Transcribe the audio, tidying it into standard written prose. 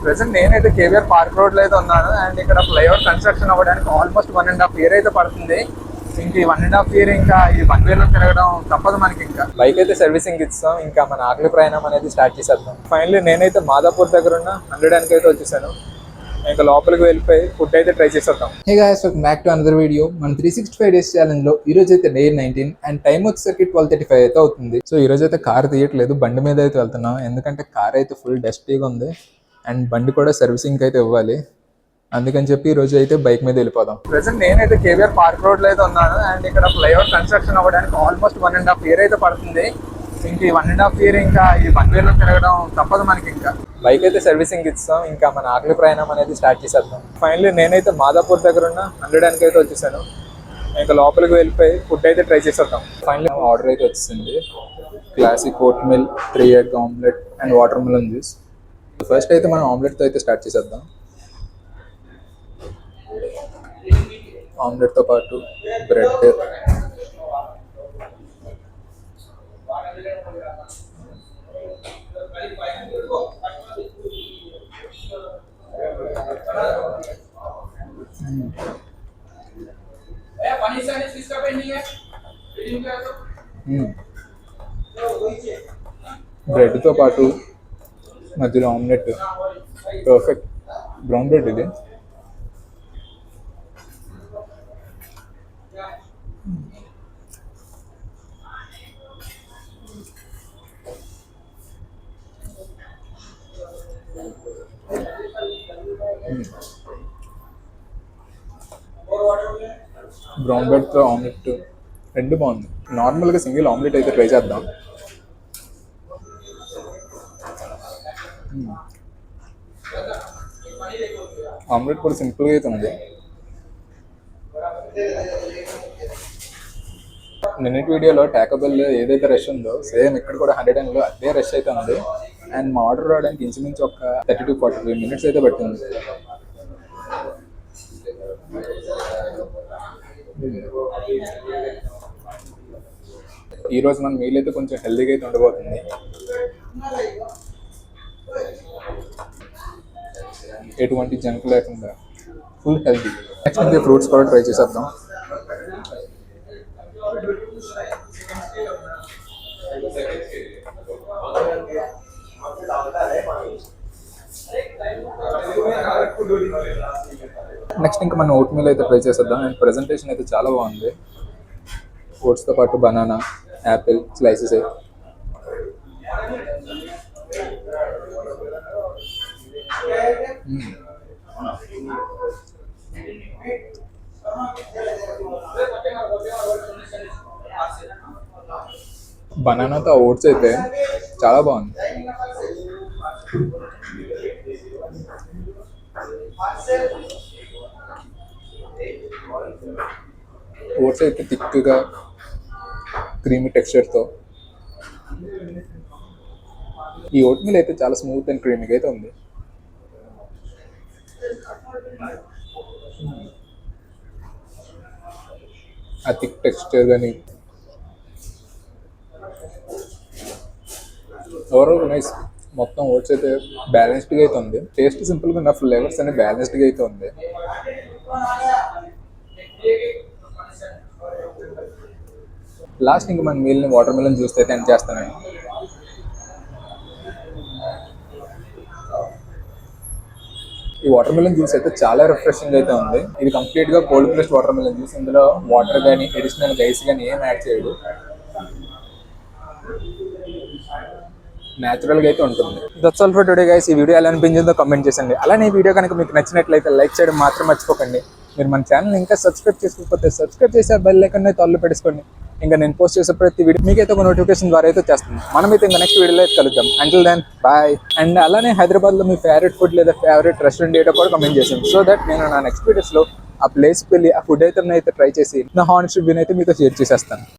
Present నేనైతే KVR park road లో అయితే ఉన్నాను. అండ్ ఇక్కడ ఫ్లైఓవర్ కన్స్ట్రక్షన్ అవ్వడానికి ఆల్మోస్ట్ 1.5 year అయితే పడుతుంది. ఇంక ఈ 1.5 year ఇంకా ఈ 1 way లో తిరగడం తప్పదు మనకి. ఇంకా బైక్ అయితే సర్వీసింగ్ ఇస్తాం. ఇంకా మన ఆకలి ప్రయాణం అనేది స్టార్ట్ చేసేద్దాం. ఫైనల్లీ నేనైతే మాదాపూర్ దగ్గర ఉన్న 100 అయితే వచ్చేసాను. ఇంకా లోపలికి వెళ్ళిపోయి ఫుడ్ అయితే ట్రై చేసేద్దాం. Hey guys, welcome back to another video. మన 365 డేస్ ఛాలెంజ్ లో ఈ రోజు అయితే డే 19 అండ్ టైం వచ్చేసరికి 12:35 అయితే అవుతుంది. సో ఈ రోజు అయితే కార్ తీయట్లేదు, బండి మీద అయితే వెళ్తున్నాం. ఎందుకంటే కార్ అయితే ఫుల్ డస్టీగా ఉంది అండ్ బండి కూడా సర్వీసింగ్ అయితే ఇవ్వాలి. అందుకని చెప్పి ఈ రోజు అయితే బైక్ మీద వెళ్ళిపోదాం. ప్రెసెంట్ నేనైతే కేవీఆర్ పార్క్ రోడ్ లో అయితే ఉన్నాను. అండ్ ఇక్కడ ఫ్లైఓవర్ కన్స్ట్రక్షన్ అవ్వడానికి ఆల్మోస్ట్ 1.5 year అయితే పడుతుంది. ఇంక ఈ 1.5 year ఇంకా ఈ 1 way లో తిరగడం తప్పదు మనకి. ఇంకా బైక్ అయితే సర్వీసింగ్ ఇస్తాం. ఇంకా మన ఆకలి ప్రయాణం అనేది స్టార్ట్ చేసేద్దాం. ఫైనల్లీ నేనైతే మాదాపూర్ దగ్గర ఉన్న 100 అయితే వచ్చేసాను. ఇంకా లోపలికి వెళ్ళిపోయి ఫుడ్ అయితే ట్రై చేసేద్దాం. ఫైనల్లీ ఆర్డర్ అయితే వచ్చింది. Classic oatmeal, 3 egg omelette and watermelon juice. First అయితే మనం ఆమ్లెట్తో అయితే స్టార్ట్ చేసేద్దాం. ఆమ్లెట్తో పాటు బ్రెడ్, బ్రెడ్తో పాటు మధ్యలో ఆమ్లెట్. పర్ఫెక్ట్ బ్రౌన్ బ్రెడ్ ఇది. బ్రౌన్ బ్రెడ్తో ఆమ్లెట్ రెండు బాగుంది. నార్మల్గా సింగిల్ ఆమ్లెట్ అయితే ట్రై చేద్దాం. ఆమ్లెట్ కూడా సింపుల్గా అయితే ఉంది. నిన్నటి వీడియోలో టాకోబెల్ ఏదైతే రష్ ఉందో సేమ్ ఇక్కడ కూడా 100లో అదే రష్ అయితే ఉంది. అండ్ మా ఆర్డర్ రావడానికి ఇంచుమించు ఒక 30 to 45 minutes అయితే పట్టింది. ఈరోజు మన మీల్ అయితే కొంచెం హెల్దీగా అయితే ఉండబోతుంది. ఎటువంటి జంక్ లేకుండా ఫుల్ హెల్దీ. నెక్స్ట్ ఇంకా ఫ్రూట్స్ కూడా ట్రై చేసేద్దాం. నెక్స్ట్ ఇంకా మనం ఓట్ మీల్ అయితే ట్రై చేసేద్దాం. అండ్ ప్రెజెంటేషన్ అయితే చాలా బాగుంది. ఓట్స్తో పాటు బనానా, యాపిల్ స్లైసెస్. బనానాతో ఓట్స్ అయితే చాలా బాగుంది. ఓట్స్ అయితే థిక్గా క్రీమీ టెక్స్చర్తో. ఈ ఓట్ మీల్ అయితే చాలా స్మూత్ అండ్ క్రీమీగా అయితే ఉంది. ఆ థిక్ టెక్స్చర్ కానీ ఓవరాల్ నైస్. మొత్తం ఓట్స్ అయితే బ్యాలెన్స్డ్గా అయితే ఉంది. టేస్ట్ సింపుల్గా ఉన్న ఫ్లేవర్స్ అనే బ్యాలెన్స్డ్గా అయితే ఉంది. లాస్ట్ ఇంకా మన మీల్ని వాటర్ మిలన్ జ్యూస్ అయితే ఎండ్ చేస్తానండి. ఈ వాటర్ మిలన్ జ్యూస్ అయితే చాలా రిఫ్రెషింగ్ అయితే ఉంది. ఇది కంప్లీట్గా cold pressed water melon juice. ఇందులో వాటర్ కానీ అడిషనల్ ఐస్ కానీ ఏం యాడ్ చేయడు. న్యాచురల్గా అయితే ఉంటుంది. That's all for today guys. ఈ వీడియో ఎలా అనిపించిందో కామెంట్ చేయండి. అలానే ఈ వీడియో కనుక మీకు నచ్చినట్లయితే లైక్ చేయడం మాత్రం మర్చిపోకండి. మీరు మన ఛానల్ ఇంకా సబ్స్క్రైబ్ చేసుకోకపోతే సబ్స్క్రైబ్ చేసి ఆ బెల్ ఐకాన్ అయితే ఆల్లో పెట్టుకోండి. ఇంకా నేను పోస్ట్ చేసే ప్రతి వీడియో మీకైతే ఒక నోటిఫికేషన్ ద్వారా అయితే చేస్తుంది. మనమైతే ఇంకా నెక్స్ట్ వీడియోలో అయితే కలుద్దాం. Until then bye. అండ్ అలానే హైదరాబాద్లో మీ ఫేవరెట్ ఫుడ్ లేదా ఫేవరెట్ రెస్టారెంట్ ఏటో కూడా కామెంట్ చేసాను. సో దట్ నేను నా నెక్స్ట్ వీడియోస్లో ఆ ప్లేస్కి వెళ్ళి ఆ ఫుడ్ అయితే ట్రై చేసి నా హానెస్ట్ రివ్యూని అయితే మీతో షేర్ చేసేస్తాను.